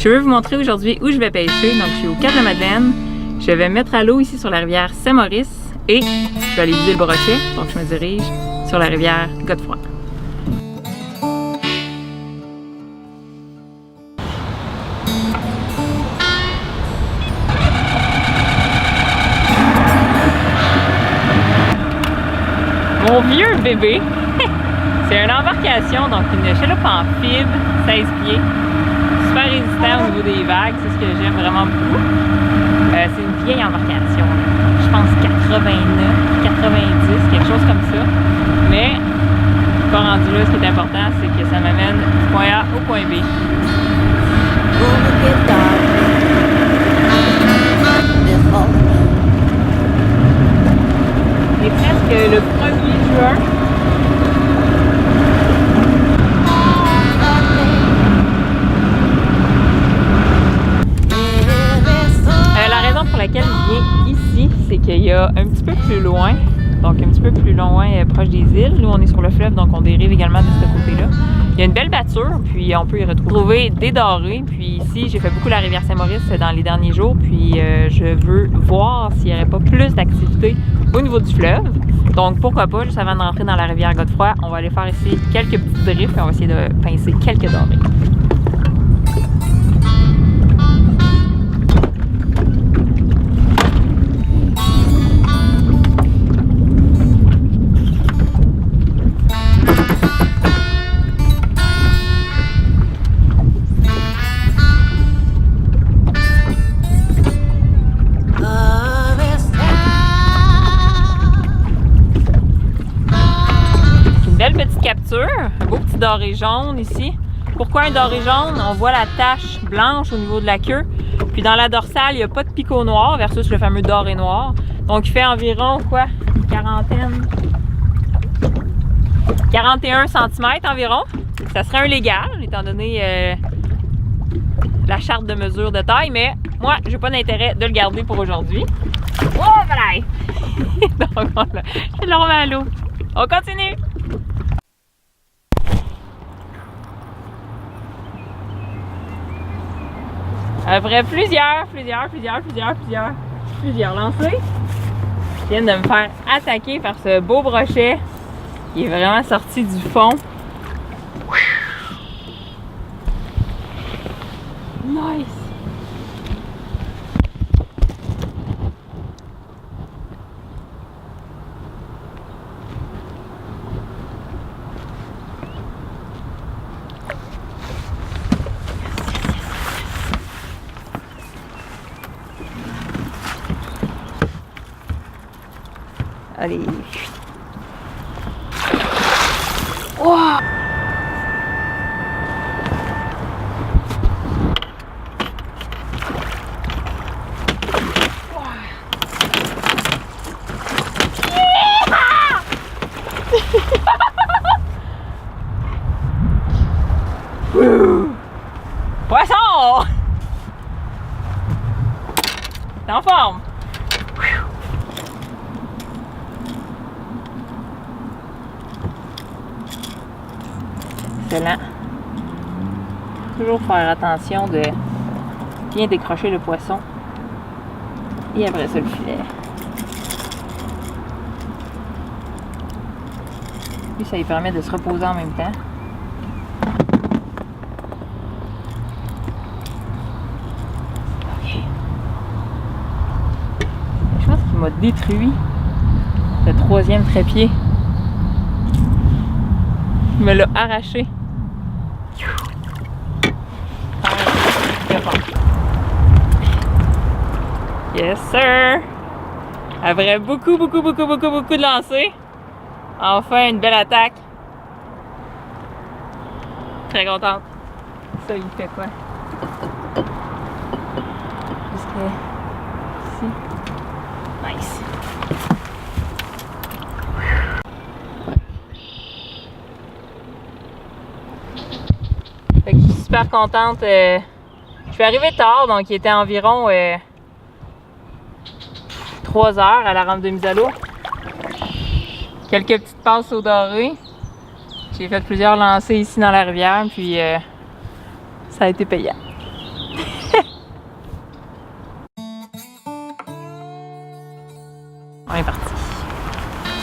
Je veux vous montrer aujourd'hui où je vais pêcher. Donc, je suis au Cap de la Madeleine. Je vais mettre à l'eau ici sur la rivière Saint-Maurice et je vais aller viser le brochet. Donc, je me dirige sur la rivière Godefroy. Mon vieux bébé, c'est une embarcation, donc une chaloupe en fibre, 16 pieds, super résistant au niveau des vagues, c'est ce que j'aime vraiment beaucoup. C'est une vieille embarcation, je pense 89, 90, quelque chose comme ça, mais pas rendu là, ce qui est important, c'est que ça m'amène du point A au point B. C'est presque le 1er juin. La raison pour laquelle je viens ici, c'est qu'il y a un petit peu plus loin, donc un petit peu plus loin proche des îles. Nous, on est sur le fleuve, donc on dérive également de ce côté-là. Il y a une belle batture, puis on peut y retrouver des dorés. Puis ici, j'ai fait beaucoup la rivière Saint-Maurice dans les derniers jours, puis je veux voir s'il n'y aurait pas plus d'activité au niveau du fleuve. Donc pourquoi pas, juste avant de rentrer dans la rivière Godefroy, on va aller faire ici quelques petites drifts et on va essayer de pincer quelques dorés. Un beau petit doré jaune ici. Pourquoi un doré jaune? On voit la tache blanche au niveau de la queue. Puis dans la dorsale, il n'y a pas de picot noir versus le fameux doré noir. Donc il fait environ quoi? Une quarantaine. 41 cm environ. Ça serait un légal, étant donné la charte de mesure de taille, mais moi, j'ai pas d'intérêt de le garder pour aujourd'hui. Oh, voilà! Donc voilà, je le remets à l'eau. On continue! Après plusieurs lancers, je viens de me faire attaquer par ce beau brochet qui est vraiment sorti du fond. Nice! Allez. Wow. Poisson! T'es en forme? Excellent. Toujours faire attention de bien décrocher le poisson et après ça le filet. Puis ça lui permet de se reposer en même temps. Okay. Je pense qu'il m'a détruit le 3e trépied. Il me l'a arraché. Yes sir! Après beaucoup de lancers, enfin une belle attaque. Très contente. Ça, il fait quoi? Jusqu'à ici. Nice. Fait que je suis super contente. Je suis arrivée tard, donc il était environ 3 heures à la rampe de mise à l'eau. Quelques petites passes au doré. J'ai fait plusieurs lancers ici dans la rivière, puis ça a été payant.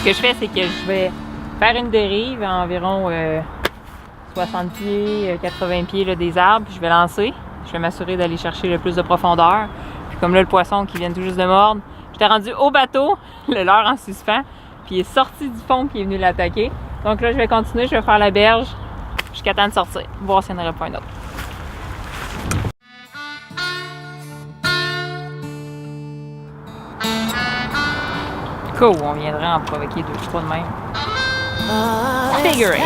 Ce que je fais, c'est que je vais faire une dérive à environ 60 pieds, 80 pieds là, des arbres, puis je vais lancer. Je vais m'assurer d'aller chercher le plus de profondeur. Puis comme là, le poisson qui vient tout juste de mordre, j'étais rendu au bateau, le leurre en suspens, puis il est sorti du fond puis il est venu l'attaquer. Donc là, je vais continuer, je vais faire la berge jusqu'à temps de sortir, voir s'il n'y en aurait pas un autre. Cool, on viendrait en provoquer 2-3 de même. Figure it.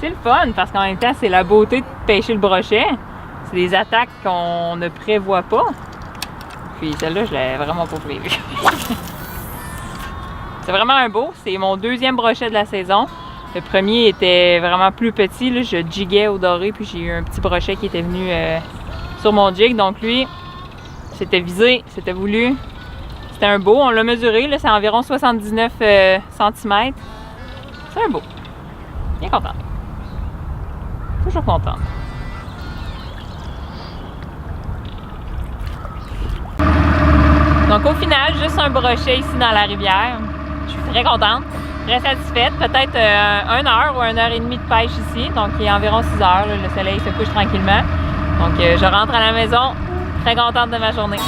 C'est le fun parce qu'en même temps, c'est la beauté de pêcher le brochet. C'est des attaques qu'on ne prévoit pas. Puis celle-là, je l'ai vraiment pas prévue. C'est vraiment un beau. C'est mon deuxième brochet de la saison. Le premier était vraiment plus petit. Là. Je jiguais au doré, puis j'ai eu un petit brochet qui était venu sur mon jig. Donc lui, c'était visé, c'était voulu. C'était un beau. On l'a mesuré. C'est environ 79 cm. C'est un beau. Bien content. Toujours contente. Donc au final, juste un brochet ici dans la rivière. Je suis très contente, très satisfaite. Peut-être 1 heure ou 1 heure et demie de pêche ici. Donc il est environ 6 heures. Là, le soleil se couche tranquillement. Donc je rentre à la maison, très contente de ma journée.